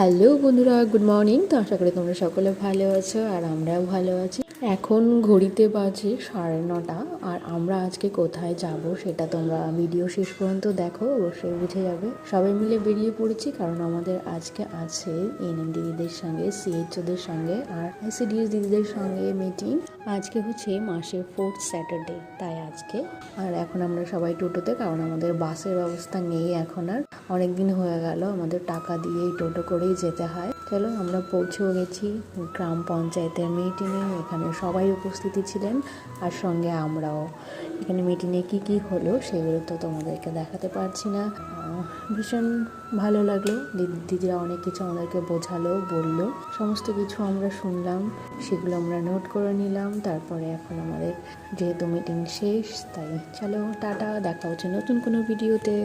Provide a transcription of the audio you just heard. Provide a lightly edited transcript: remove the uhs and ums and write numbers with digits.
Hello বন্ধুরা, good morning. তো আশা করি তোমরা সকলে ভালো আছো আর আমরাও ভালো আছি। এখন ঘড়িতে বাজে 9:30 আর আমরা আজকে কোথায় যাব সেটা তোমরা ভিডিও শেষ পর্যন্ত দেখো, অবশ্যই বুঝে যাবে। সবাই মিলে বেরিয়ে পড়েছি কারণ আমাদের আজকে আছে এনএম দিদিদের সঙ্গে, সিএইচওদের সঙ্গে আর আইসিডিএস দিদিদের সঙ্গে মিটিং। আজকে হচ্ছে মাসের 4th স্যাটারডে, তাই আজকে। আর এখন আমরা সবাই টোটোতে, কারণ আমাদের বাসের ব্যবস্থা নেই এখন আর। অনেক দিন হয়ে গেল আমাদের টাকা দিয়েই টোটো করেই যেতে হয়। চলো, আমরা পৌঁছেও গেছি গ্রাম পঞ্চায়েতের মিটিংয়ে। এখানে সবাই উপস্থিতি ছিলেন আর সঙ্গে আমরাও। এখানে মিটিংয়ে কি হলো সেগুলো তো তোমাদেরকে দেখাতে পারছি না। ভীষণ ভালো লাগলো, দিদিরা অনেক কিছু আমাদেরকে বোঝালো, বললো, সমস্ত কিছু আমরা শুনলাম, সেগুলো আমরা নোট করে নিলাম। তারপরে এখন আমাদের যেহেতু মিটিং শেষ, তাই চলো টাটা, দেখা হচ্ছে নতুন কোনো ভিডিওতে।